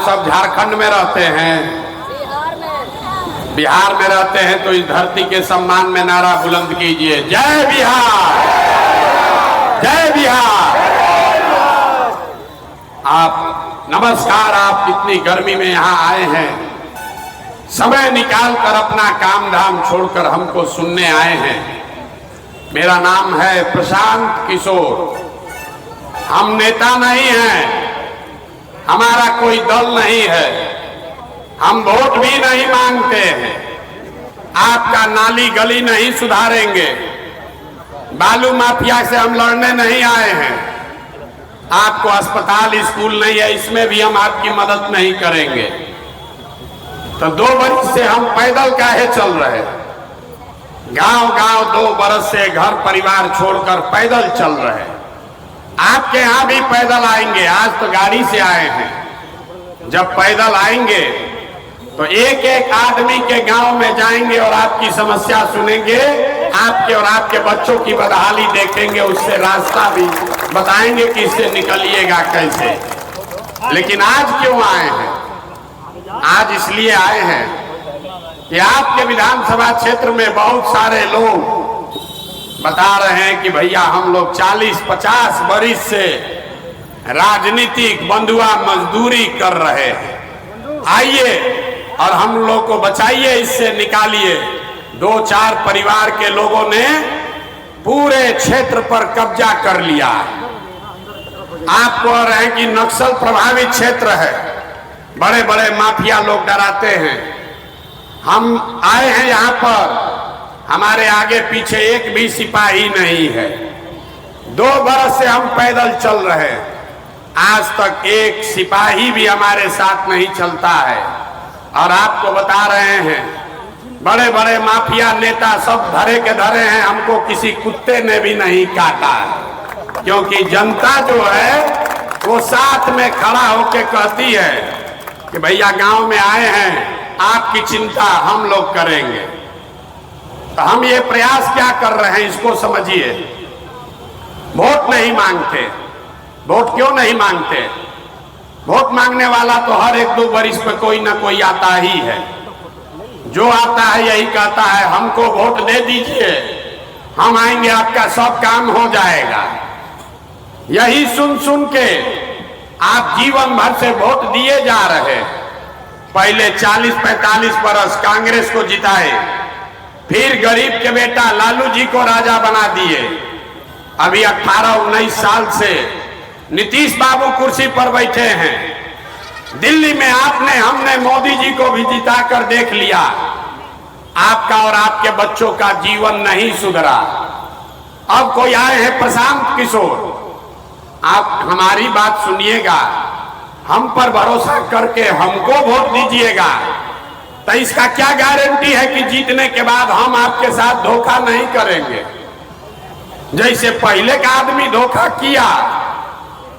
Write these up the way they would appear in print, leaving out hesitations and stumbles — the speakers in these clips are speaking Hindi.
सब झारखंड में रहते हैं, बिहार में रहते हैं, तो इस धरती के सम्मान में नारा बुलंद कीजिए, जय बिहार, जय बिहार। आप नमस्कार, आप इतनी गर्मी में यहाँ आए हैं, समय निकाल कर अपना काम धाम छोड़कर हमको सुनने आए हैं। मेरा नाम है प्रशांत किशोर। हम नेता नहीं हैं, हमारा कोई दल नहीं है, हम वोट भी नहीं मांगते हैं, आपका नाली गली नहीं सुधारेंगे, बालू माफिया से हम लड़ने नहीं आए हैं, आपको अस्पताल स्कूल नहीं है, इसमें भी हम आपकी मदद नहीं करेंगे। तो 2 वर्ष से हम पैदल काहे चल रहे, गांव गांव 2 बरस से घर परिवार छोड़कर पैदल चल रहे। आपके यहाँ भी पैदल आएंगे, आज तो गाड़ी से आए हैं। जब पैदल आएंगे तो एक एक आदमी के गांव में जाएंगे और आपकी समस्या सुनेंगे, आपके और आपके बच्चों की बदहाली देखेंगे, उससे रास्ता भी बताएंगे कि इससे निकलिएगा कैसे। लेकिन आज क्यों आए हैं? आज इसलिए आए हैं कि आपके विधानसभा क्षेत्र में बहुत सारे लोग बता रहे हैं कि भैया हम लोग 40-50 वर्ष से राजनीतिक बंधुआ मजदूरी कर रहे हैं, आइए और हम लोग को बचाइए, इससे निकालिए। 2-4 परिवार के लोगों ने पूरे क्षेत्र पर कब्जा कर लिया। आप कह रहे हैं कि नक्सल प्रभावित क्षेत्र है, बड़े बड़े माफिया लोग डराते हैं। हम आए हैं यहाँ पर, हमारे आगे पीछे एक भी सिपाही नहीं है। 2 बरस से हम पैदल चल रहे हैं, आज तक एक सिपाही भी हमारे साथ नहीं चलता है। और आपको बता रहे हैं, बड़े बड़े माफिया नेता सब धरे के धरे हैं, हमको किसी कुत्ते ने भी नहीं काटा है, क्योंकि जनता जो है वो साथ में खड़ा होकर कहती है कि भैया गांव में आए हैं, आपकी चिंता हम लोग करेंगे। तो हम ये प्रयास क्या कर रहे हैं, इसको समझिए। वोट नहीं मांगते। वोट क्यों नहीं मांगते? वोट मांगने वाला तो हर 1-2 वर्ष में कोई ना कोई आता ही है। जो आता है यही कहता है हमको वोट दे दीजिए, हम आएंगे, आपका सब काम हो जाएगा। यही सुन सुन के आप जीवन भर से वोट दिए जा रहे। पहले 40-45 बरस कांग्रेस को जिताए, फिर गरीब के बेटा लालू जी को राजा बना दिए। अभी 18-19 साल से नीतीश बाबू कुर्सी पर बैठे हैं। दिल्ली में हमने मोदी जी को भी जिताकर देख लिया। आपका और आपके बच्चों का जीवन नहीं सुधरा। अब कोई आए हैं प्रशांत किशोर, आप हमारी बात सुनिएगा, हम पर भरोसा करके हमको वोट दीजिएगा। तो इसका क्या गारंटी है कि जीतने के बाद हम आपके साथ धोखा नहीं करेंगे? जैसे पहले का आदमी धोखा किया,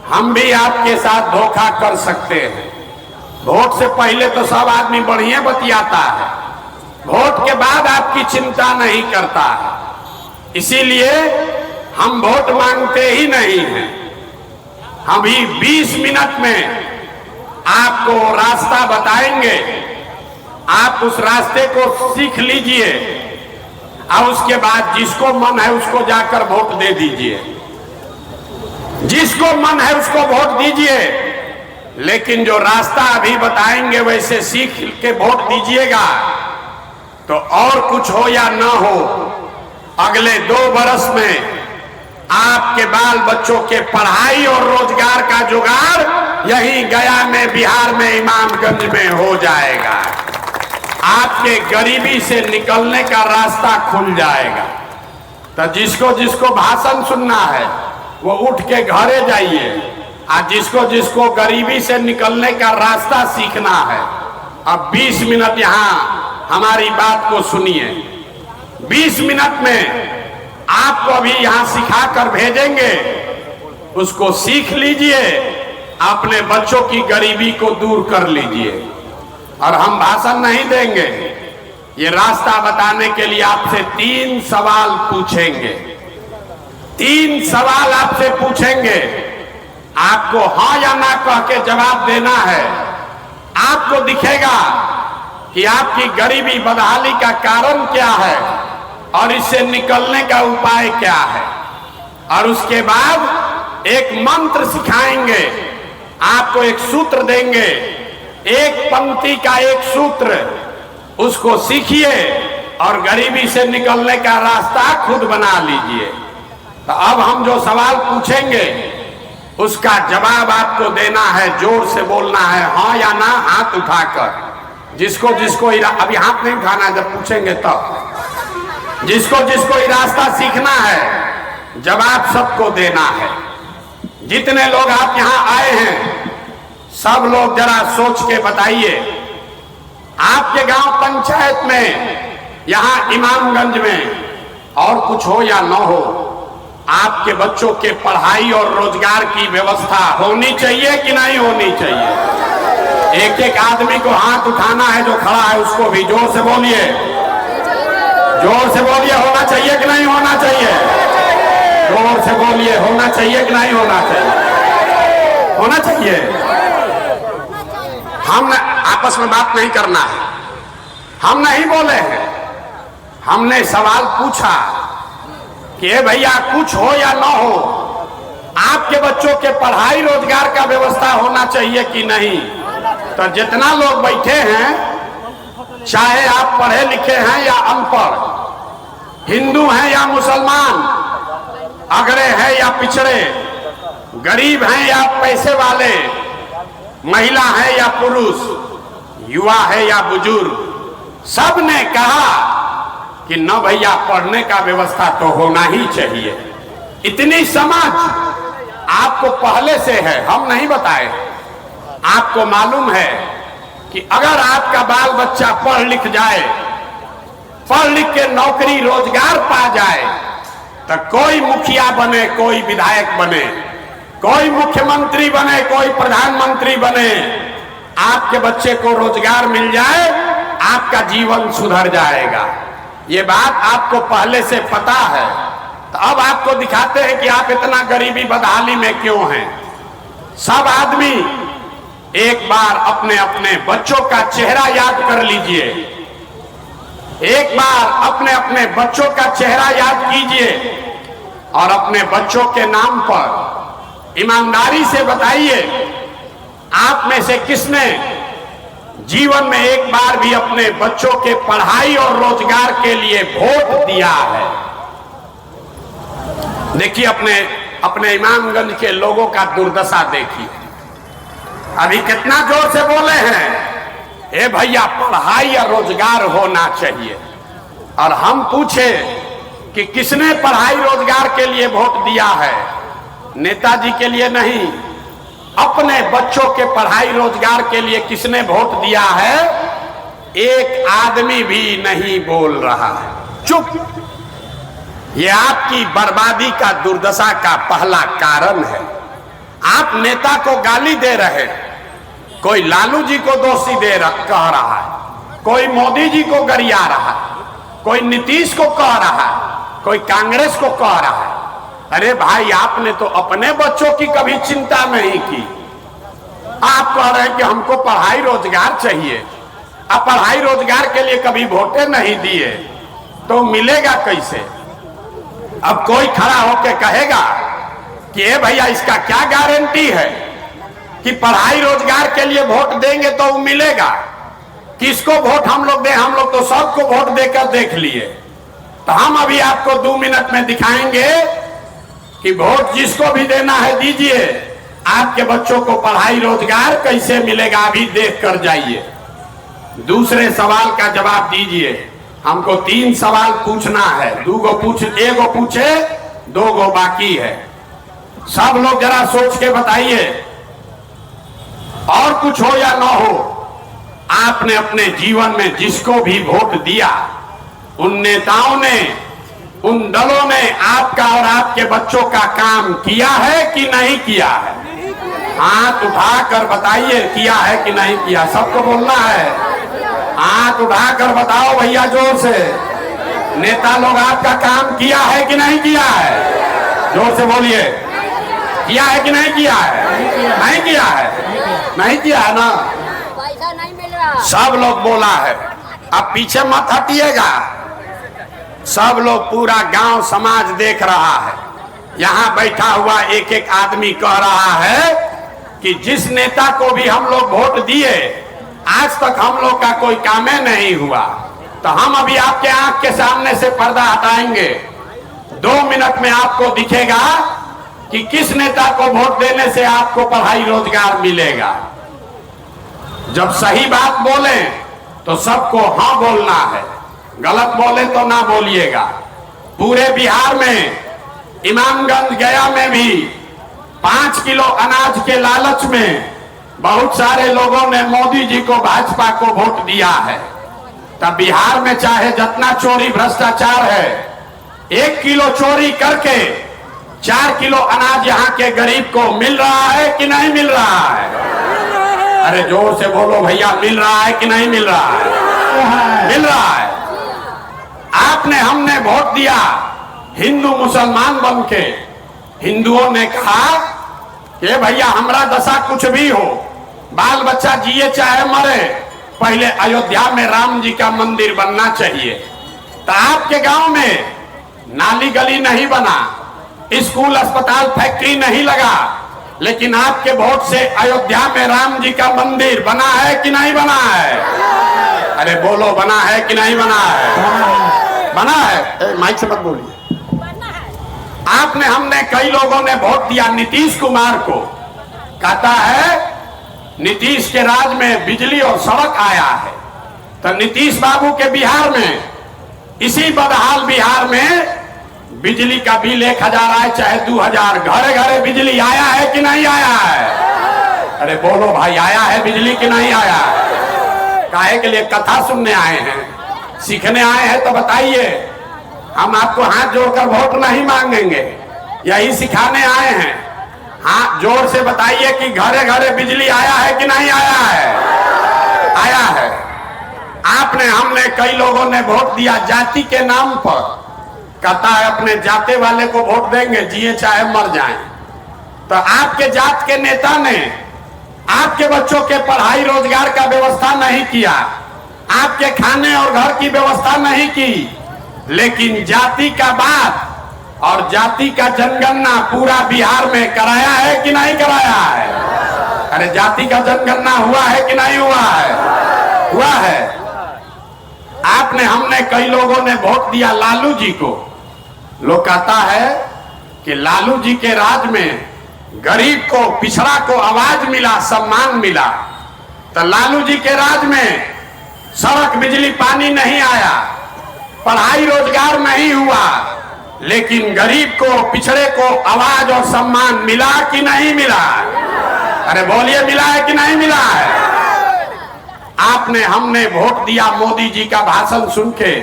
हम भी आपके साथ धोखा कर सकते हैं। वोट से पहले तो सब आदमी बढ़िया बतियाता है, वोट के बाद आपकी चिंता नहीं करता है। इसीलिए हम वोट मांगते ही नहीं हैं। हम ही 20 मिनट में आपको रास्ता बताएंगे, आप उस रास्ते को सीख लीजिए और उसके बाद जिसको मन है उसको जाकर वोट दे दीजिए। जिसको मन है उसको वोट दीजिए, लेकिन जो रास्ता अभी बताएंगे वैसे सीख के वोट दीजिएगा। तो और कुछ हो या ना हो, अगले 2 बरस में आपके बाल बच्चों के पढ़ाई और रोजगार का जुगाड़ यही गया में, बिहार में, इमामगंज में हो जाएगा। आपके गरीबी से निकलने का रास्ता खुल जाएगा। तो जिसको जिसको भाषण सुनना है वो उठ के घरे जाइए, और जिसको जिसको गरीबी से निकलने का रास्ता सीखना है, अब 20 मिनट यहाँ हमारी बात को सुनिए। 20 मिनट में आपको अभी यहाँ सिखा कर भेजेंगे, उसको सीख लीजिए, अपने बच्चों की गरीबी को दूर कर लीजिए। और हम भाषण नहीं देंगे, ये रास्ता बताने के लिए आपसे 3 सवाल पूछेंगे। 3 सवाल आपसे पूछेंगे, आपको हाँ या ना कह के जवाब देना है। आपको दिखेगा कि आपकी गरीबी बदहाली का कारण क्या है और इससे निकलने का उपाय क्या है। और उसके बाद एक मंत्र सिखाएंगे, आपको एक सूत्र देंगे, एक पंक्ति का एक सूत्र, उसको सीखिए और गरीबी से निकलने का रास्ता खुद बना लीजिए। तो अब हम जो सवाल पूछेंगे उसका जवाब आपको देना है, जोर से बोलना है, हाँ या ना, हाथ उठाकर। जिसको जिसको अभी हाथ नहीं उठाना, जब पूछेंगे तब। जिसको जिसको रास्ता सीखना है, जवाब सबको देना है। जितने लोग आप यहाँ आए हैं, सब लोग जरा सोच के बताइए, आपके गांव पंचायत में, यहाँ इमामगंज में और कुछ हो या न हो, आपके बच्चों के पढ़ाई और रोजगार की व्यवस्था होनी चाहिए कि नहीं होनी चाहिए? एक एक आदमी को हाथ उठाना है, जो खड़ा है उसको भी। जोर से बोलिए, जोर से बोलिए, होना चाहिए कि नहीं होना चाहिए? जोर से बोलिए, होना चाहिए कि नहीं होना चाहिए? होना चाहिए। हम आपस में बात नहीं करना है, हम नहीं बोले हैं, हमने सवाल पूछा कि भैया कुछ हो या ना हो, आपके बच्चों के पढ़ाई रोजगार का व्यवस्था होना चाहिए कि नहीं? तो जितना लोग बैठे हैं, चाहे आप पढ़े लिखे हैं या अनपढ़, हिंदू हैं या मुसलमान, अगड़े हैं या पिछड़े, गरीब हैं या पैसे वाले, महिला है या पुरुष, युवा है या बुजुर्ग, सब ने कहा कि न भैया पढ़ने का व्यवस्था तो होना ही चाहिए। इतनी समझ आपको पहले से है, हम नहीं बताए। आपको मालूम है कि अगर आपका बाल बच्चा पढ़ लिख जाए, पढ़ लिख के नौकरी रोजगार पा जाए, तो कोई मुखिया बने, कोई विधायक बने, कोई मुख्यमंत्री बने, कोई प्रधानमंत्री बने, आपके बच्चे को रोजगार मिल जाए, आपका जीवन सुधर जाएगा। ये बात आपको पहले से पता है। तो अब आपको दिखाते हैं कि आप इतना गरीबी बदहाली में क्यों हैं। सब आदमी एक बार अपने अपने बच्चों का चेहरा याद कर लीजिए, एक बार अपने अपने बच्चों का चेहरा याद कीजिए और अपने बच्चों के नाम पर ईमानदारी से बताइए, आप में से किसने जीवन में एक बार भी अपने बच्चों के पढ़ाई और रोजगार के लिए वोट दिया है? देखिए, अपने इमामगंज के लोगों का दुर्दशा देखिए। अभी कितना जोर से बोले हैं, ए भैया पढ़ाई और रोजगार होना चाहिए। और हम पूछे कि किसने पढ़ाई रोजगार के लिए वोट दिया है? नेताजी के लिए नहीं, अपने बच्चों के पढ़ाई रोजगार के लिए किसने वोट दिया है? एक आदमी भी नहीं बोल रहा है, चुप। ये आपकी बर्बादी का, दुर्दशा का पहला कारण है। आप नेता को गाली दे रहे हैं, कोई लालू जी को दोषी कह रहा है, कोई मोदी जी को गरिया रहा है, कोई नीतीश को कह रहा है, कोई कांग्रेस को कह रहा है। अरे भाई, आपने तो अपने बच्चों की कभी चिंता नहीं की। आप कह रहे हैं कि हमको पढ़ाई रोजगार चाहिए, अब पढ़ाई रोजगार के लिए कभी वोटें नहीं दिए तो मिलेगा कैसे? अब कोई खड़ा होकर कहेगा कि ए भैया, इसका क्या गारंटी है कि पढ़ाई रोजगार के लिए वोट देंगे तो वो मिलेगा? किसको वोट हम लोग दें? हम लोग तो सबको वोट देकर देख लिए। तो हम अभी आपको 2 मिनट में दिखाएंगे कि वोट जिसको भी देना है दीजिए, आपके बच्चों को पढ़ाई रोजगार कैसे मिलेगा, अभी देख कर जाइए। दूसरे सवाल का जवाब दीजिए। हमको 3 सवाल पूछना है, 2 गो पूछ, 1 गो पूछे, 2 गो बाकी है। सब लोग जरा सोच के बताइए, और कुछ हो या ना हो, आपने अपने जीवन में जिसको भी वोट दिया, उन नेताओं ने, उन दलों ने आपका और आपके बच्चों का काम किया है कि नहीं किया है? हाथ उठाकर बताइए, किया है कि नहीं किया? सबको बोलना है, हाथ उठाकर बताओ भैया, जोर से। नेता लोग आपका काम किया है कि नहीं किया है? जोर से बोलिए, किया है कि नहीं किया है? नहीं किया है, नहीं किया है ना? नहीं मिल रहा। सब लोग बोला है, अब पीछे मत हटिएगा। सब लोग, पूरा गांव समाज देख रहा है। यहाँ बैठा हुआ एक एक आदमी कह रहा है कि जिस नेता को भी हम लोग वोट दिए आज तक हम लोग का कोई काम नहीं हुआ। तो हम अभी आपके आंख के सामने से पर्दा हटाएंगे। 2 मिनट में आपको दिखेगा कि किस नेता को वोट देने से आपको पढ़ाई रोजगार मिलेगा। जब सही बात बोले तो सबको हाँ बोलना है, गलत बोले तो ना बोलिएगा। पूरे बिहार में इमामगंज गया में भी 5 किलो अनाज के लालच में बहुत सारे लोगों ने मोदी जी को, भाजपा को वोट दिया है। तब बिहार में चाहे जितना चोरी भ्रष्टाचार है, 1 किलो चोरी करके 4 किलो अनाज यहाँ के गरीब को मिल रहा है कि नहीं मिल रहा है? अरे जोर से बोलो भैया, मिल रहा है कि नहीं मिल रहा है? मिल रहा है। आपने, हमने वोट दिया हिंदू मुसलमान बन के। हिंदुओं ने कहा कि भैया हमारा दशा कुछ भी हो, बाल बच्चा जिए चाहे मरे, पहले अयोध्या में राम जी का मंदिर बनना चाहिए। तो आपके गांव में नाली गली नहीं बना, स्कूल अस्पताल फैक्ट्री नहीं लगा, लेकिन आपके वोट से अयोध्या में राम जी का मंदिर बना है कि नहीं बना है? अरे बोलो, बना है कि नहीं बना है? बना है। माइक से मत बोलिए। आपने, हमने, कई लोगों ने वोट दिया नीतीश कुमार को। कहता है नीतीश के राज में बिजली और सड़क आया है। तो नीतीश बाबू के बिहार में, इसी बदहाल बिहार में बिजली का बिल 1000 आए चाहे 2000, घरे घरे बिजली आया है कि नहीं आया है? अरे बोलो भाई, आया है बिजली कि नहीं आया है? काहे के लिए? कथा सुनने आए हैं, सीखने आए हैं? तो बताइए, हम आपको हाथ जोड़कर वोट नहीं मांगेंगे, यही सिखाने आए हैं। हाथ जोर से बताइए कि घरे घरे बिजली आया है कि नहीं आया है? आया है। आपने, हमने, कई लोगों ने वोट दिया जाति के नाम पर। कहता है अपने जाते वाले को वोट देंगे, जिए चाहे मर जाएं। तो आपके जात के नेता ने आपके बच्चों के पढ़ाई रोजगार का व्यवस्था नहीं किया, आपके खाने और घर की व्यवस्था नहीं की, लेकिन जाति का बात और जाति का जनगणना पूरा बिहार में कराया है कि नहीं कराया है? अरे जाति का जनगणना हुआ है कि नहीं हुआ है? हुआ है। आपने, हमने, कई लोगों ने वोट दिया लालू जी को। लोग कहता है कि लालू जी के राज में गरीब को, पिछड़ा को आवाज मिला, सम्मान मिला। तो लालू जी के राज में सड़क, बिजली, पानी नहीं आया, पढ़ाई रोजगार नहीं हुआ, लेकिन गरीब को, पिछड़े को आवाज और सम्मान मिला कि नहीं मिला? अरे बोलिए, मिला है कि नहीं मिला है? आपने, हमने वोट दिया मोदी जी का भाषण सुन के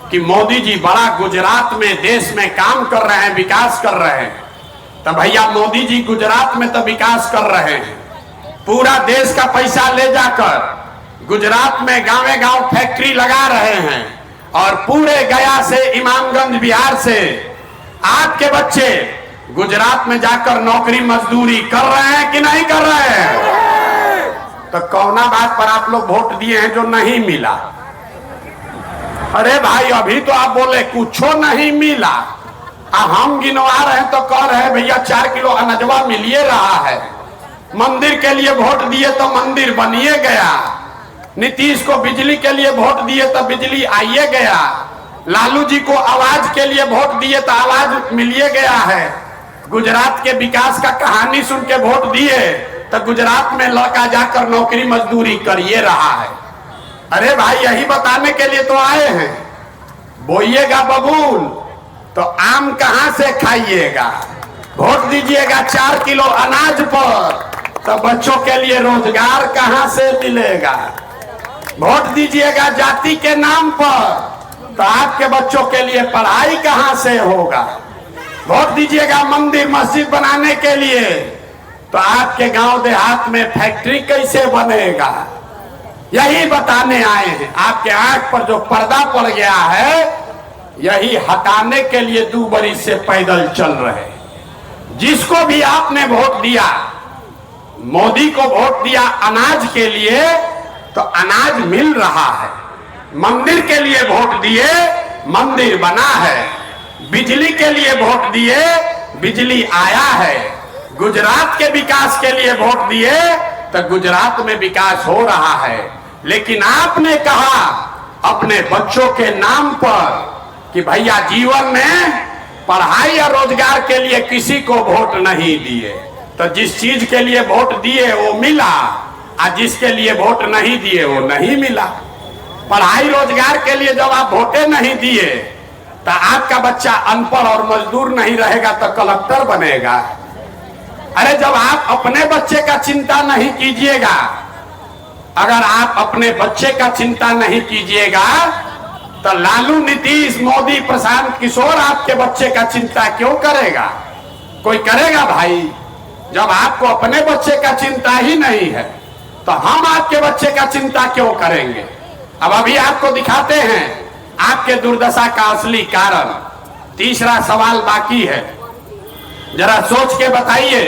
कि मोदी जी बड़ा गुजरात में, देश में काम कर रहे हैं, विकास कर रहे हैं। तो भैया मोदी जी गुजरात में तो विकास कर रहे हैं, पूरा देश का पैसा ले जाकर गुजरात में गांवे गांव फैक्ट्री लगा रहे हैं, और पूरे गया से, इमामगंज बिहार से आपके बच्चे गुजरात में जाकर नौकरी मजदूरी कर रहे हैं कि नहीं कर रहे हैं? तो कौना बात पर आप लोग वोट दिए हैं जो नहीं मिला? अरे भाई, अभी तो आप बोले कुछो नहीं मिला, हम गिनवा रहे हैं तो कह रहे हैं भैया 4 किलो अनजवा मिलिए रहा है। मंदिर के लिए वोट दिए तो मंदिर बनिए गया, नीतीश को बिजली के लिए वोट दिए तो बिजली आइए गया, लालू जी को आवाज के लिए वोट दिए तो आवाज मिलिए गया है। गुजरात के विकास का कहानी सुन के वोट दिए तो गुजरात में लड़का जाकर नौकरी मजदूरी करिए रहा है। अरे भाई, यही बताने के लिए तो आए हैं। बोइएगा बबूल तो आम कहां से खाइएगा? वोट दीजिएगा 4 किलो अनाज पर तो बच्चों के लिए रोजगार कहां से मिलेगा? वोट दीजिएगा जाति के नाम पर तो आपके बच्चों के लिए पढ़ाई कहां से होगा? वोट दीजिएगा मंदिर मस्जिद बनाने के लिए तो आपके गांव देहात में फैक्ट्री कैसे बनेगा? यही बताने आए हैं। आपके आंख पर जो पर्दा पड़ गया है, यही हटाने के लिए 2 बरिस से पैदल चल रहे। जिसको भी आपने वोट दिया, मोदी को वोट दिया अनाज के लिए, तो अनाज मिल रहा है। मंदिर के लिए वोट दिए, मंदिर बना है। बिजली के लिए वोट दिए, बिजली आया है। गुजरात के विकास के लिए वोट दिए तो गुजरात में विकास हो रहा है। लेकिन आपने कहा अपने बच्चों के नाम पर कि भैया जीवन में पढ़ाई और रोजगार के लिए किसी को वोट नहीं दिए, तो जिस चीज के लिए वोट दिए वो मिला, और जिसके लिए वोट नहीं दिए वो नहीं मिला। पढ़ाई रोजगार के लिए जब आप वोटे नहीं दिए तो आपका बच्चा अनपढ़ और मजदूर नहीं रहेगा तो कलेक्टर बनेगा। अरे जब आप अपने बच्चे का चिंता नहीं कीजिएगा, अगर आप अपने बच्चे का चिंता नहीं कीजिएगा तो लालू, नीतीश, मोदी, प्रशांत किशोर आपके बच्चे का चिंता क्यों करेगा? कोई करेगा भाई? जब आपको अपने बच्चे का चिंता ही नहीं है तो हम आपके बच्चे का चिंता क्यों करेंगे? अब अभी आपको दिखाते हैं आपके दुर्दशा का असली कारण। तीसरा सवाल बाकी है, जरा सोच के बताइए,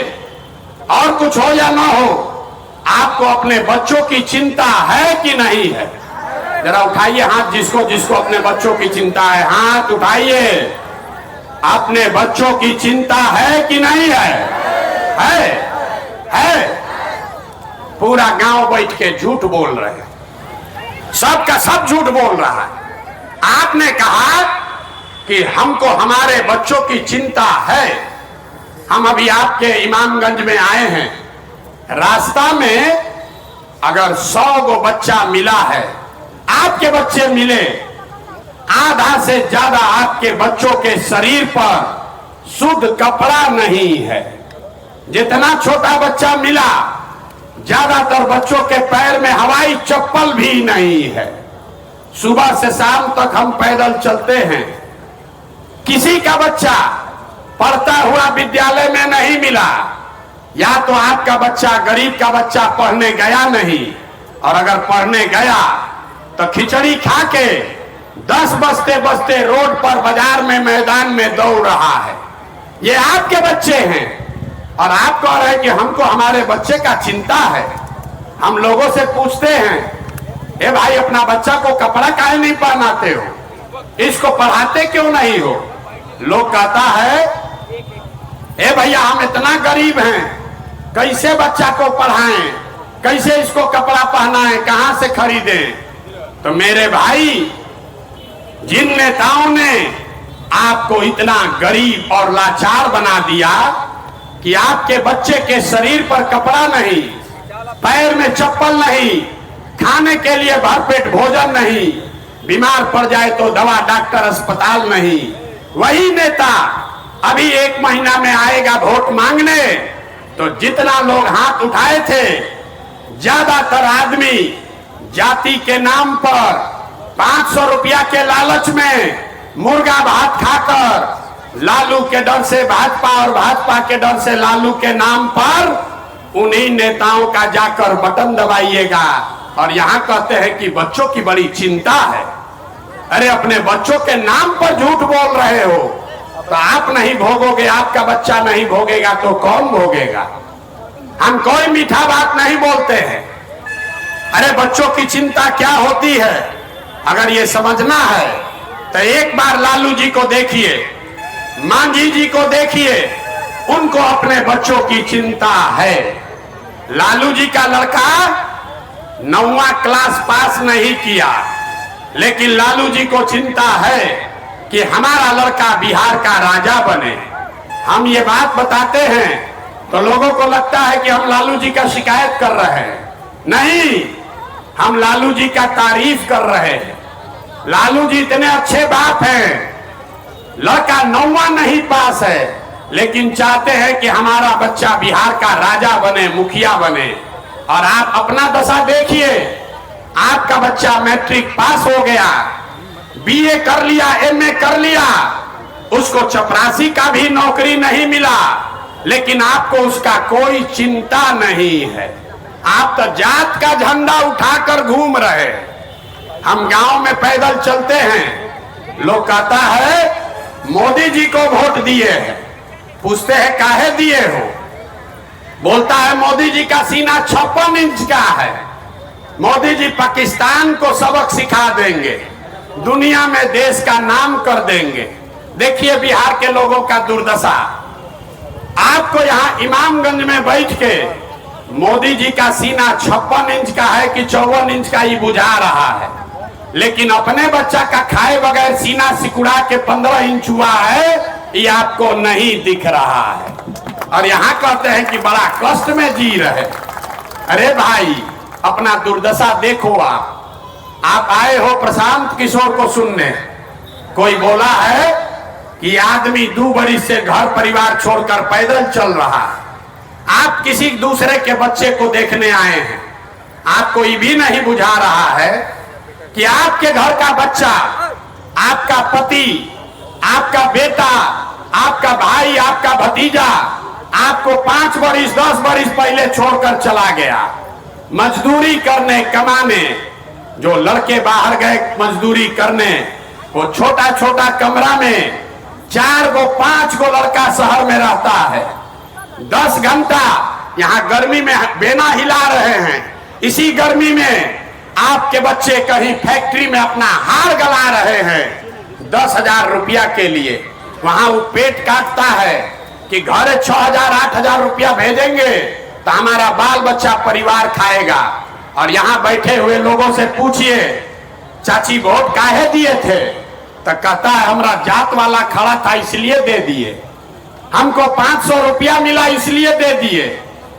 और कुछ हो या ना हो, आपको अपने बच्चों की चिंता है कि नहीं है? जरा उठाइए हाथ, जिसको जिसको अपने बच्चों की चिंता है, हाथ उठाइए। अपने बच्चों की चिंता है कि नहीं है? है। पूरा गांव बैठ के झूठ बोल रहे हैं, सबका सब झूठ बोल रहा है। आपने कहा कि हमको हमारे बच्चों की चिंता है। हम अभी आपके इमामगंज में आए हैं, रास्ता में अगर 100 गो बच्चा मिला है, आपके बच्चे मिले, आधा से ज्यादा आपके बच्चों के शरीर पर शुद्ध कपड़ा नहीं है। जितना छोटा बच्चा मिला, ज्यादातर बच्चों के पैर में हवाई चप्पल भी नहीं है। सुबह से शाम तक हम पैदल चलते हैं। किसी का बच्चा पढ़ता हुआ विद्यालय में नहीं मिला, या तो आपका बच्चा, गरीब का बच्चा पढ़ने गया नहीं, और अगर पढ़ने गया तो खिचड़ी खा के 10 बजते बजते रोड पर, बाजार में, मैदान में दौड़ रहा है। ये आपके बच्चे हैं और आप कह रहे हैं कि हमको हमारे बच्चे का चिंता है। हम लोगों से पूछते हैं, ए भाई अपना बच्चा को कपड़ा काहे नहीं पहनाते हो, इसको पढ़ाते क्यों नहीं हो? लोग कहता है, ए भैया हम इतना गरीब हैं, कैसे बच्चा को पढ़ाएं, कैसे इसको कपड़ा पहनाएं, कहां से खरीदें? तो मेरे भाई, जिन नेताओं ने आपको इतना गरीब और लाचार बना दिया कि आपके बच्चे के शरीर पर कपड़ा नहीं, पैर में चप्पल नहीं, खाने के लिए भरपेट भोजन नहीं, बीमार पड़ जाए तो दवा, डॉक्टर, अस्पताल नहीं, वही नेता अभी 1 महीना में आएगा वोट मांगने। तो जितना लोग हाथ उठाए थे, ज्यादातर आदमी जाति के नाम पर 500 रुपया के लालच में मुर्गा भात खाकर, लालू के डर से भाजपा और भाजपा के डर से लालू के नाम पर उन्हीं नेताओं का जाकर बटन दबाइएगा और यहां कहते हैं कि बच्चों की बड़ी चिंता है। अरे अपने बच्चों के नाम पर झूठ बोल रहे हो तो आप नहीं भोगोगे, आपका बच्चा नहीं भोगेगा तो कौन भोगेगा? हम कोई मीठा बात नहीं बोलते हैं। अरे बच्चों की चिंता क्या होती है, अगर ये समझना है तो एक बार लालू जी को देखिए, मांझी जी को देखिए, उनको अपने बच्चों की चिंता है। लालू जी का लड़का 9वां क्लास पास नहीं किया, लेकिन लालू जी को चिंता है कि हमारा लड़का बिहार का राजा बने। हम ये बात बताते हैं तो लोगों को लगता है कि हम लालू जी का शिकायत कर रहे हैं। नहीं, हम लालू जी का तारीफ कर रहे हैं। लालू जी इतने अच्छे बाप हैं, लड़का 9वां नहीं पास है, लेकिन चाहते हैं कि हमारा बच्चा बिहार का राजा बने, मुखिया बने। और आप अपना दशा देखिए, आपका बच्चा मैट्रिक पास हो गया, बीए कर लिया, एमए कर लिया, उसको चपरासी का भी नौकरी नहीं मिला, लेकिन आपको उसका कोई चिंता नहीं है। आप तो जात का झंडा उठाकर घूम रहे। हम गांव में पैदल चलते हैं, लोग कहता है मोदी जी को वोट दिए हैं, पूछते हैं काहे दिए हो, बोलता है मोदी जी का सीना 56 इंच का है। मोदी जी पाकिस्तान को सबक सिखा देंगे, दुनिया में देश का नाम कर देंगे। देखिए बिहार के लोगों का दुर्दशा। आपको यहाँ इमामगंज में बैठ के मोदी जी का सीना 56 इंच का है कि 54 इंच का ही बुझा रहा है, लेकिन अपने बच्चा का खाए बगैर सीना सिकुड़ा के 15 इंच हुआ है, ये आपको नहीं दिख रहा है। और यहाँ कहते हैं कि बड़ा कष्ट में जी रहे। अरे भाई, अपना दुर्दशा देखो। आप आए हो प्रशांत किशोर को सुनने, कोई बोला है कि आदमी 2 बरिस से घर परिवार छोड़कर पैदल चल रहा है। आप किसी दूसरे के बच्चे को देखने आए हैं, आपको ये भी नहीं बुझा रहा है कि आपके घर का बच्चा, आपका पति, आपका बेटा, आपका भाई, आपका भतीजा आपको 5 बरिस 10 बरिस पहले छोड़कर चला गया मजदूरी करने, कमाने। जो लड़के बाहर गए मजदूरी करने, वो छोटा छोटा कमरा में 4 गो 5 गो लड़का शहर में रहता है। 10 घंटा यहाँ गर्मी में बेना हिला रहे हैं। इसी गर्मी में आपके बच्चे कहीं फैक्ट्री में अपना हार गला रहे हैं 10,000 रुपया के लिए। वहां वो पेट काटता है कि घर 6,000 8,000 रुपया भेजेंगे तो हमारा बाल बच्चा परिवार खाएगा। और यहाँ बैठे हुए लोगों से पूछिए, चाची वोट काहे दिए थे? तो कहता है हमरा जात वाला खड़ा था इसलिए दे दिए, हमको 500 रुपया मिला इसलिए दे दिए,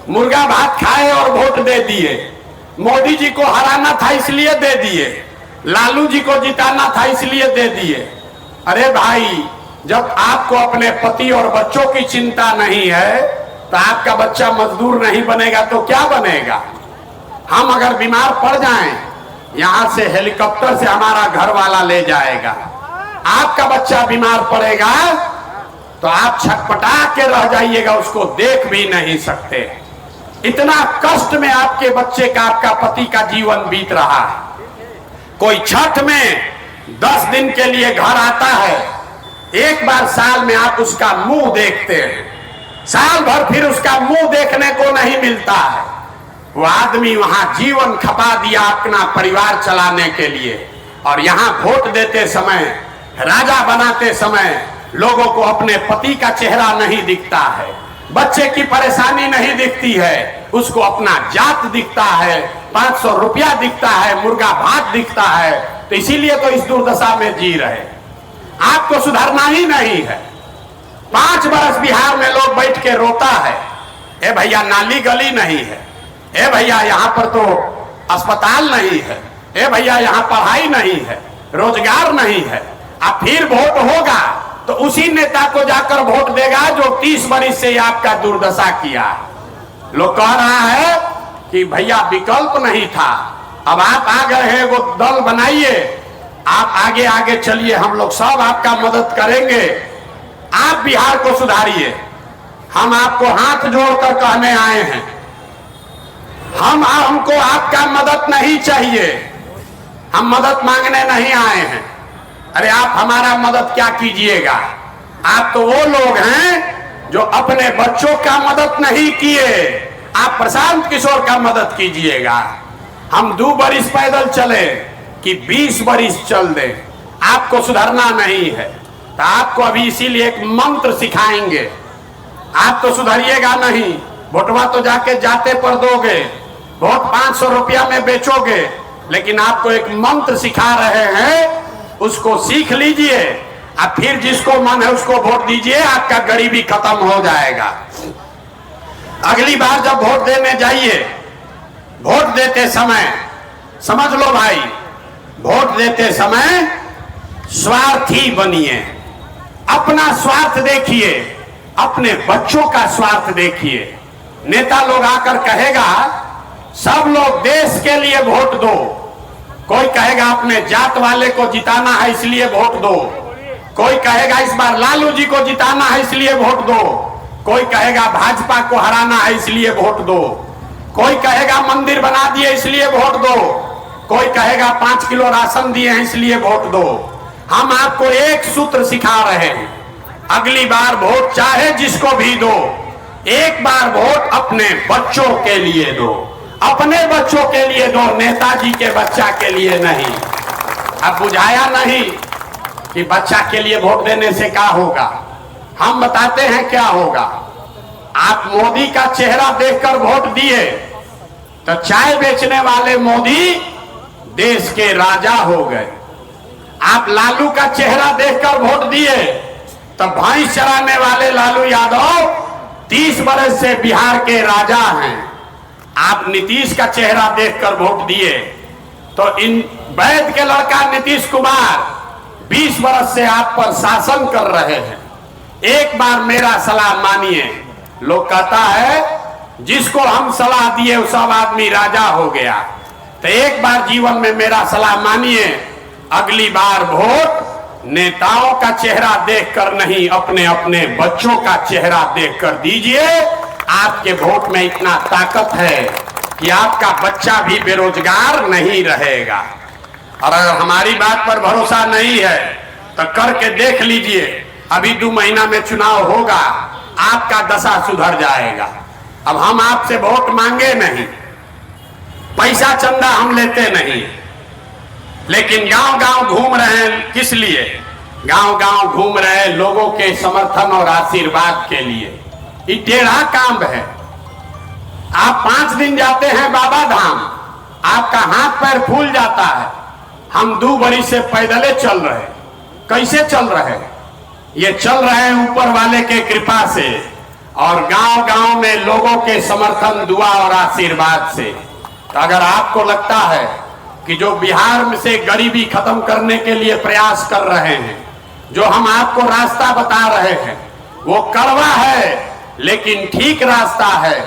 मुर्गा भात खाए और वोट दे दिए, मोदी जी को हराना था इसलिए दे दिए, लालू जी को जिताना था इसलिए दे दिए। अरे भाई, जब आपको अपने पति और बच्चों की चिंता नहीं है तो आपका बच्चा मजदूर नहीं बनेगा तो क्या बनेगा? हम अगर बीमार पड़ जाएं, यहां से हेलीकॉप्टर से हमारा घर वाला ले जाएगा। आपका बच्चा बीमार पड़ेगा तो आप छटपटा के रह जाइएगा, उसको देख भी नहीं सकते। इतना कष्ट में आपके बच्चे का, आपका पति का जीवन बीत रहा है। कोई छठ में 10 दिन के लिए घर आता है, एक बार साल में आप उसका मुंह देखते हैं, साल भर फिर उसका मुंह देखने को नहीं मिलता है। वो आदमी वहां जीवन खपा दिया अपना परिवार चलाने के लिए, और यहाँ वोट देते समय, राजा बनाते समय लोगों को अपने पति का चेहरा नहीं दिखता है, बच्चे की परेशानी नहीं दिखती है, उसको अपना जात दिखता है, 500 रुपया दिखता है, मुर्गा भात दिखता है। तो इसीलिए तो इस दुर्दशा में जी रहे। आपको सुधरना ही नहीं है। 5 बरस बिहार में लोग बैठ के रोता है, ए भैया नाली गली नहीं है, ए भैया यहाँ पर तो अस्पताल नहीं है, ए भैया यहाँ पढ़ाई नहीं है, रोजगार नहीं है। अब फिर वोट होगा तो उसी नेता को जाकर वोट देगा जो 30 बरिस से आपका दुर्दशा किया। लोग कह रहा है कि भैया विकल्प नहीं था, अब आप आ गए हैं, वो दल बनाइए, आप आगे आगे चलिए, हम लोग सब आपका मदद करेंगे, आप बिहार को सुधारिए। हम आपको हाथ जोड़कर कहने आए हैं, हमको आपका मदद नहीं चाहिए, हम मदद मांगने नहीं आए हैं। अरे आप हमारा मदद क्या कीजिएगा? आप तो वो लोग हैं जो अपने बच्चों का मदद नहीं किए, आप प्रशांत किशोर का मदद कीजिएगा। हम 2 बरिस पैदल चले कि 20 बरिस चल दे, आपको सुधरना नहीं है। तो आपको अभी इसीलिए एक मंत्र सिखाएंगे, आप तो सुधरिएगा नहीं, वोटवा तो जाके जाते पर दोगे, वोट 500 रुपया में बेचोगे, लेकिन आपको एक मंत्र सिखा रहे हैं, उसको सीख लीजिए, अब फिर जिसको मन है उसको वोट दीजिए, आपका गरीबी खत्म हो जाएगा। अगली बार जब वोट देने जाइए, वोट देते समय समझ लो भाई, वोट देते समय स्वार्थी बनिए, अपना स्वार्थ देखिए, अपने बच्चों का स्वार्थ देखिए। नेता लोग आकर कहेगा सब लोग देश के लिए वोट दो, कोई कहेगा अपने जात वाले को जिताना है इसलिए वोट दो, कोई कहेगा इस बार लालू जी को जिताना है इसलिए वोट दो, कोई कहेगा भाजपा को हराना है इसलिए वोट दो, कोई कहेगा मंदिर बना दिए इसलिए वोट दो, कोई कहेगा 5 किलो राशन दिए हैं इसलिए वोट दो। हम आपको एक सूत्र सिखा रहे हैं, अगली बार वोट चाहे जिसको भी दो, एक बार वोट अपने बच्चों के लिए दो, अपने बच्चों के लिए दो, नेताजी के बच्चा के लिए नहीं। अब बुझाया नहीं कि बच्चा के लिए वोट देने से क्या होगा। हम बताते हैं क्या होगा। आप मोदी का चेहरा देखकर वोट दिए तो चाय बेचने वाले मोदी देश के राजा हो गए। आप लालू का चेहरा देखकर वोट दिए तो भैंस चराने वाले लालू यादव 30 बरस से बिहार के राजा हैं। आप नीतीश का चेहरा देखकर वोट दिए तो इन वैद के लड़का नीतीश कुमार 20 बरस से आप पर शासन कर रहे हैं। एक बार मेरा सलाह मानिए। लोग कहता है जिसको हम सलाह दिए वो सब आदमी राजा हो गया। तो एक बार जीवन में मेरा सलाह मानिए, अगली बार वोट नेताओं का चेहरा देखकर नहीं, अपने अपने बच्चों का चेहरा देखकर दीजिए। आपके वोट में इतना ताकत है कि आपका बच्चा भी बेरोजगार नहीं रहेगा। और अगर हमारी बात पर भरोसा नहीं है तो करके देख लीजिए। अभी 2 महीना में चुनाव होगा, आपका दशा सुधर जाएगा। अब हम आपसे वोट मांगे नहीं, पैसा चंदा हम लेते नहीं, लेकिन गांव गांव घूम रहे हैं। किस लिए गांव गांव घूम रहे हैं? लोगों के समर्थन और आशीर्वाद के लिए। ये टेढ़ा काम है। आप 5 दिन जाते हैं बाबा धाम, आपका हाथ पैर फूल जाता है। हम 2 बरी से पैदले चल रहे। कैसे चल रहे? ये चल रहे हैं ऊपर वाले के कृपा से और गांव गांव में लोगों के समर्थन, दुआ और आशीर्वाद से। तो अगर आपको लगता है कि जो बिहार में से गरीबी खत्म करने के लिए प्रयास कर रहे हैं, जो हम आपको रास्ता बता रहे हैं, वो कड़वा है लेकिन ठीक रास्ता है,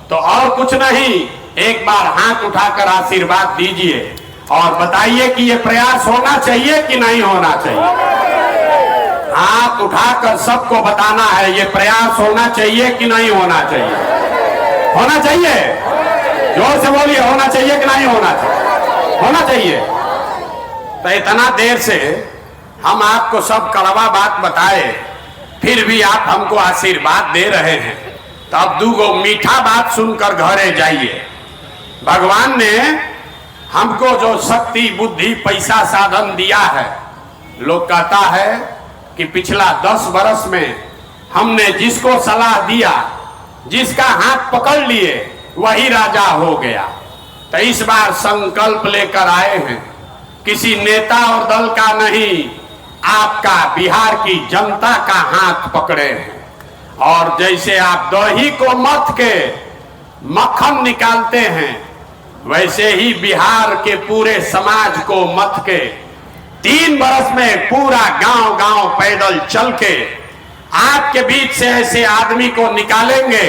तो और कुछ नहीं, एक बार हाथ उठाकर आशीर्वाद दीजिए और बताइए कि ये प्रयास होना चाहिए कि नहीं होना चाहिए। हाथ उठाकर सबको बताना है ये प्रयास होना चाहिए कि नहीं होना चाहिए। होना चाहिए। जोर से बोलिए, होना चाहिए कि नहीं होना चाहिए? होना चाहिए। तो इतना देर से हम आपको सब कड़वा बात बताए, फिर भी आप हमको आशीर्वाद दे रहे हैं, तो अब 2 मीठा बात सुनकर घरे जाइए। भगवान ने हमको जो शक्ति, बुद्धि, पैसा, साधन दिया है, लोग कहता है कि पिछला 10 बरस में हमने जिसको सलाह दिया, जिसका हाथ पकड़ लिए, वही राजा हो गया। तो इस बार संकल्प लेकर आए हैं, किसी नेता और दल का नहीं, आपका, बिहार की जनता का हाथ पकड़े हैं। और जैसे आप दही को मथ के मक्खन निकालते हैं, वैसे ही बिहार के पूरे समाज को मथ के 3 बरस में पूरा गांव गांव पैदल चल के आपके बीच से ऐसे आदमी को निकालेंगे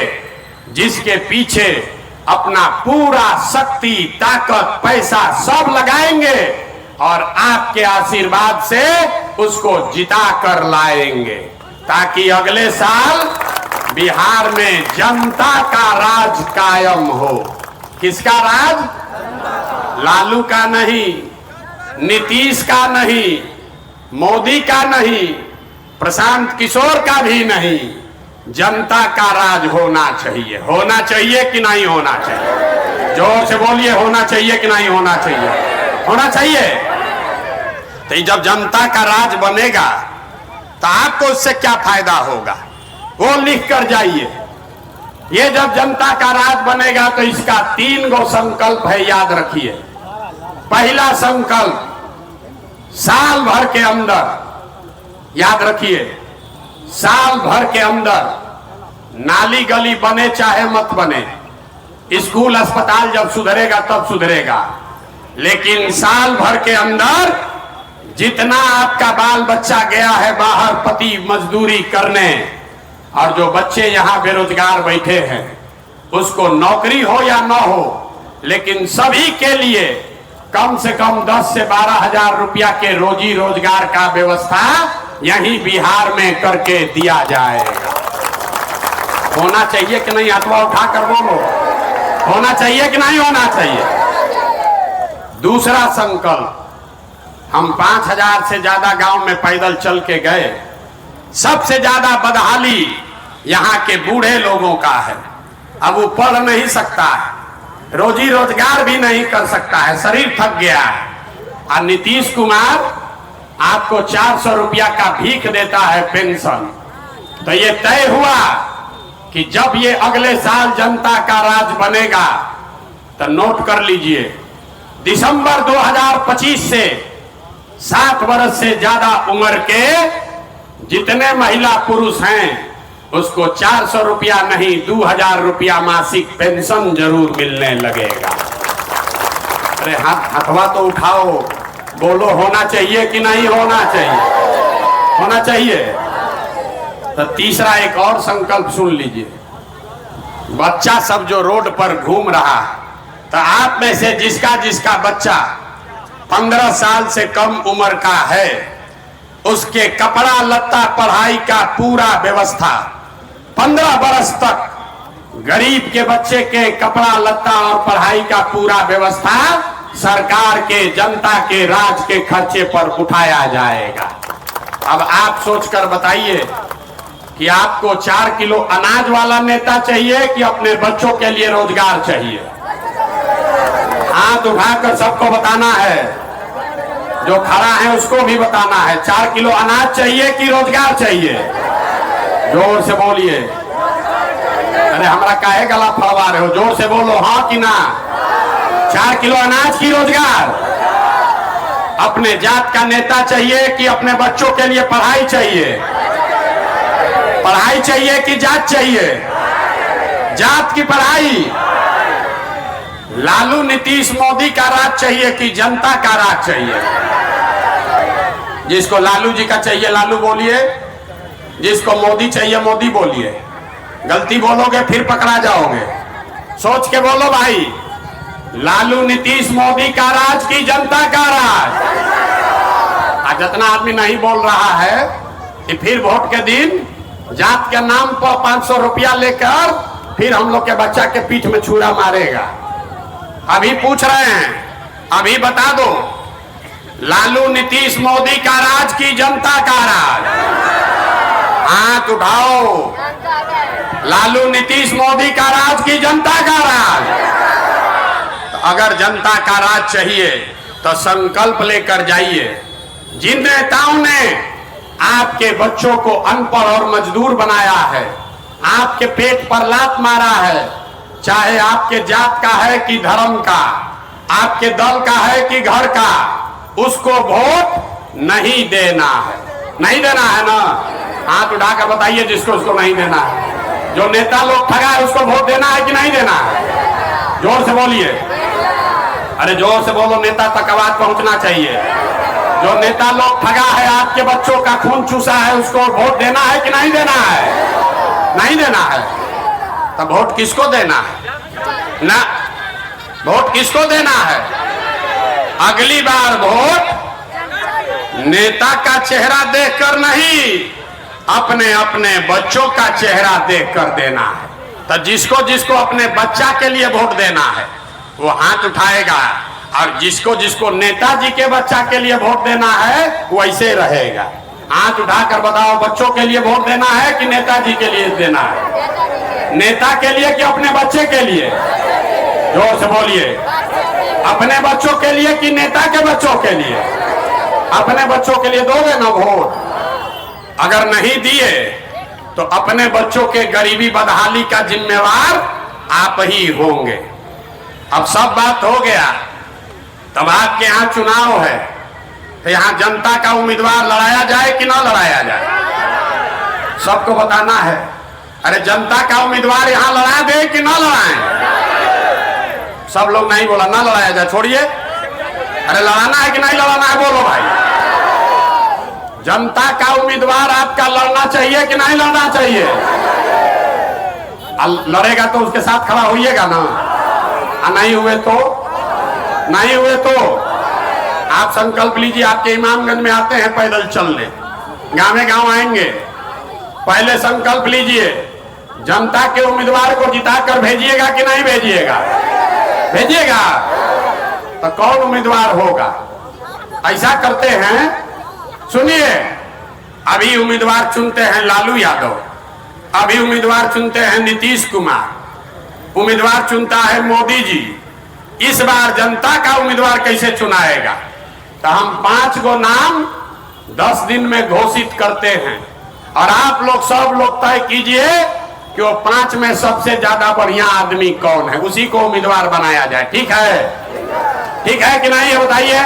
जिसके पीछे अपना पूरा शक्ति, ताकत, पैसा सब लगाएंगे और आपके आशीर्वाद से उसको जिता कर लाएंगे, ताकि अगले साल बिहार में जनता का राज कायम हो। किसका राज? लालू का नहीं, नीतीश का नहीं, मोदी का नहीं, प्रशांत किशोर का भी नहीं, जनता का राज होना चाहिए। होना चाहिए कि नहीं होना चाहिए? जोर से बोलिए, होना चाहिए कि नहीं होना चाहिए? होना चाहिए। तो जब जनता का राज बनेगा तो आपको उससे क्या फायदा होगा, वो लिख कर जाइए। ये जब जनता का राज बनेगा तो इसका 3 संकल्प है, याद रखिए। पहला संकल्प, साल भर के अंदर, याद रखिए, साल भर के अंदर नाली गली बने चाहे मत बने, स्कूल अस्पताल जब सुधरेगा तब सुधरेगा, लेकिन साल भर के अंदर जितना आपका बाल बच्चा गया है बाहर पति मजदूरी करने, और जो बच्चे यहाँ बेरोजगार बैठे हैं, उसको नौकरी हो या न हो, लेकिन सभी के लिए कम से कम 10 से 12 हजार रुपया के रोजी रोजगार का व्यवस्था यहीं बिहार में करके दिया जाएगा। होना चाहिए कि नहीं? हाथवा उठा कर बोलो, होना चाहिए कि नहीं होना चाहिए? दूसरा संकल्प, हम 5000 से ज्यादा गांव में पैदल चल के गए। सबसे ज्यादा बदहाली यहाँ के बूढ़े लोगों का है। अब वो पढ़ नहीं सकता है, रोजी रोजगार भी नहीं कर सकता है, शरीर थक गया है। और नीतीश कुमार आपको 400 रुपया का भीख देता है पेंशन। तो ये तय हुआ कि जब ये अगले साल जनता का राज बनेगा तो नोट कर लीजिए, दिसंबर 2025 से 60 वर्ष से ज्यादा उम्र के जितने महिला पुरुष हैं उसको 400 रुपया नहीं 2000 रुपया मासिक पेंशन जरूर मिलने लगेगा। अरे हथवा तो उठाओ, बोलो होना चाहिए कि नहीं होना चाहिए? होना चाहिए। तो तीसरा एक और संकल्प सुन लीजिए, बच्चा सब जो रोड पर घूम रहा है, तो आप में से जिसका जिसका बच्चा 15 साल से कम उम्र का है उसके कपड़ा लत्ता पढ़ाई का पूरा व्यवस्था 15 बरस तक गरीब के बच्चे के कपड़ा लत्ता और पढ़ाई का पूरा व्यवस्था सरकार के जनता के राज के खर्चे पर उठाया जाएगा। अब आप सोचकर बताइए कि आपको 4 किलो अनाज वाला नेता चाहिए कि अपने बच्चों के लिए रोजगार चाहिए? हाथ उठाकर सबको बताना है, जो खड़ा है उसको भी बताना है। 4 किलो अनाज चाहिए कि रोजगार चाहिए? जोर से बोलिए। अरे हमारा काहे गला फड़वा रहे हो? जोर से बोलो, हाँ कि ना? 4 किलो अनाज की रोजगार? अपने जात का नेता चाहिए कि अपने बच्चों के लिए पढ़ाई चाहिए? पढ़ाई चाहिए कि जात चाहिए? जात की पढ़ाई। लालू नीतीश मोदी का राज चाहिए कि जनता का राज चाहिए? जिसको लालू जी का चाहिए लालू बोलिए, जिसको मोदी चाहिए मोदी बोलिए। गलती बोलोगे फिर पकड़ा जाओगे। सोच के बोलो भाई, लालू नीतीश मोदी का राज की जनता का राज? आज जितना आदमी नहीं बोल रहा है कि फिर वोट के दिन जात के नाम पर 500 रुपया लेकर फिर हम लोग के बच्चा के पीठ में छुरा मारेगा। अभी पूछ रहे हैं, अभी बता दो, लालू नीतीश मोदी का राज की जनता का राज? हाथ उठाओ। लालू नीतीश मोदी का राज की जनता का राज? तो अगर जनता का राज चाहिए तो संकल्प लेकर जाइए। जिन नेताओं ने आपके बच्चों को अनपढ़ और मजदूर बनाया है, आपके पेट पर लात मारा है, चाहे आपके जात का है कि धर्म का, आपके दल का है कि घर का, उसको वोट नहीं देना है। नहीं देना है ना? हाथ उठाकर बताइए जिसको उसको नहीं देना है। जो नेता लोग ठगा है उसको वोट देना है कि नहीं देना है? जोर से बोलिए। अरे जोर से बोलो, नेता तक आवाज पहुंचना चाहिए। जो नेता लोग ठगा है, आपके बच्चों का खून चूसा है, उसको वोट देना है कि नहीं देना है? नहीं देना है। तो वोट किसको देना है? ना, वोट किसको देना है? अगली बार वोट नेता का चेहरा देखकर नहीं, अपने अपने बच्चों का चेहरा देखकर देना है। तो जिसको जिसको अपने बच्चा के लिए वोट देना है वो हाथ उठाएगा, और जिसको जिसको नेताजी के बच्चा के लिए वोट देना है वैसे रहेगा। हाथ उठाकर बताओ, बच्चों के लिए वोट देना है कि नेताजी के लिए देना है? नेता के लिए कि अपने बच्चे के लिए? जोर से बोलिए। अपने बच्चों के लिए कि नेता के बच्चों के लिए? अपने बच्चों के लिए दोगे ना वोट? अगर नहीं दिए तो अपने बच्चों के गरीबी बदहाली का जिम्मेवार आप ही होंगे। अब सब बात हो गया। तब आपके यहाँ चुनाव है तो यहाँ जनता का उम्मीदवार लड़ाया जाए कि ना लड़ाया जाए? सबको बताना है। अरे जनता का उम्मीदवार यहाँ लड़ा दे कि ना लड़ाएं? सब लोग नहीं बोला, ना लड़ाया जाए, छोड़िए। अरे लड़ाना है कि नहीं लड़ाना है? बोलो भाई। जनता का उम्मीदवार आपका लड़ना चाहिए कि नहीं लड़ना चाहिए? लड़ेगा तो उसके साथ खड़ा होइएगा ना? नहीं हुए तो? नहीं हुए तो आप संकल्प लीजिए। आपके इमामगंज में आते हैं पैदल चलने, गाँव गाँव आएंगे, पहले संकल्प लीजिए, जनता के उम्मीदवार को जिताकर भेजिएगा कि नहीं भेजिएगा? भेजिएगा। तो कौन उम्मीदवार होगा? ऐसा करते हैं, सुनिए, अभी उम्मीदवार चुनते हैं लालू यादव, अभी उम्मीदवार चुनते हैं नीतीश कुमार, उम्मीदवार चुनता है मोदी जी, इस बार जनता का उम्मीदवार कैसे चुनाएगा, तो हम 5 गो नाम 10 दिन में घोषित करते हैं और आप लोग सब लोग तय कीजिए कि वो 5 में सबसे ज्यादा बढ़िया आदमी कौन है, उसी को उम्मीदवार बनाया जाए। ठीक है, ठीक है कि नहीं, बताइए।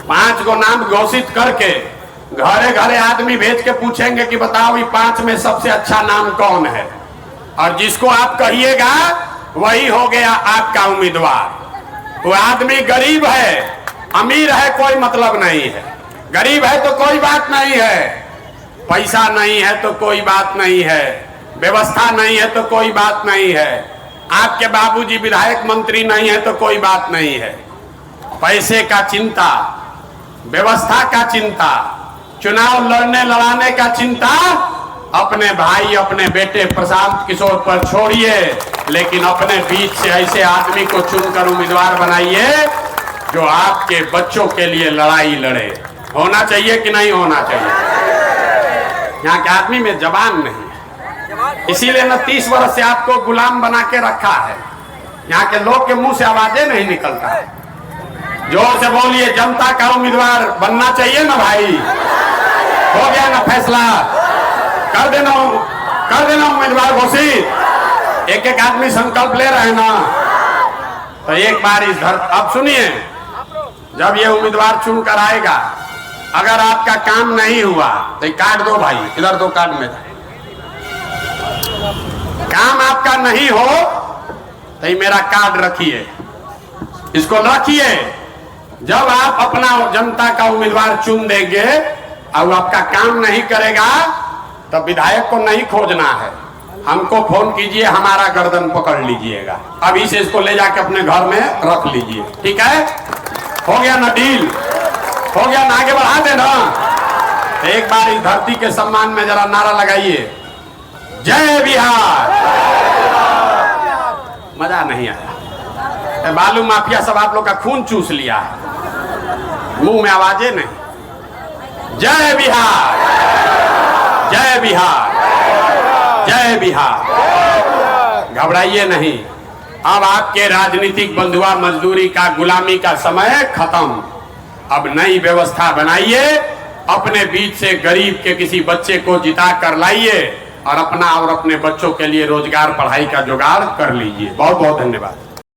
5 गो नाम घोषित करके घरे घरे आदमी भेज के पूछेंगे कि बताओ ये 5 में सबसे अच्छा नाम कौन है, और जिसको आप कहिएगा वही हो गया आपका उम्मीदवार। वो आदमी गरीब है अमीर है कोई मतलब नहीं है, गरीब है तो कोई बात नहीं है, पैसा नहीं है तो कोई बात नहीं है, व्यवस्था नहीं है तो कोई बात नहीं है, आपके बाबूजी विधायक मंत्री नहीं है तो कोई बात नहीं है। पैसे का चिंता, व्यवस्था का चिंता, चुनाव लड़ने लड़ाने का चिंता अपने भाई अपने बेटे प्रशांत किशोर पर छोड़िए, लेकिन अपने बीच से ऐसे आदमी को चुनकर उम्मीदवार बनाइए जो आपके बच्चों के लिए लड़ाई लड़े। होना चाहिए कि नहीं होना चाहिए? यहाँ के आदमी में जबान नहीं है, इसीलिए न 30 वर्ष से आपको गुलाम बना के रखा है। यहाँ के लोग के मुंह से आवाजें नहीं निकलता है। जोर से बोलिए, जनता का उम्मीदवार बनना चाहिए ना भाई। हो गया ना फैसला, कर देना उम्मीदवार घोषित। एक एक आदमी संकल्प ले रहे हैं ना, तो एक बार इस अब सुनिए, जब ये उम्मीदवार चुनकर आएगा, अगर आपका काम नहीं हुआ तो काट दो भाई, इधर दो कार्ड में। काम आपका नहीं हो तो ये मेरा कार्ड रखिए, इसको रखिए। जब आप अपना जनता का उम्मीदवार चुन देंगे और आपका काम नहीं करेगा तब विधायक को नहीं खोजना है, हमको फोन कीजिए, हमारा गर्दन पकड़ लीजिएगा। अभी से इसको ले जाके अपने घर में रख लीजिए, ठीक है? हो गया ना डील, हो गया ना, आगे बढ़ा देना। एक बार इस धरती के सम्मान में जरा नारा लगाइए, जय बिहार। मजा नहीं आया, बालू माफिया सब आप लोग का खून चूस लिया है, मुंह में आवाजें नहीं। जय बिहार, जय बिहार, जय बिहार। घबराइए नहीं, अब आपके राजनीतिक बंधुआ मजदूरी का गुलामी का समय खत्म। अब नई व्यवस्था बनाइए, अपने बीच से गरीब के किसी बच्चे को जिता कर लाइए और अपना और अपने बच्चों के लिए रोजगार पढ़ाई का जुगाड़ कर लीजिए। बहुत बहुत धन्यवाद।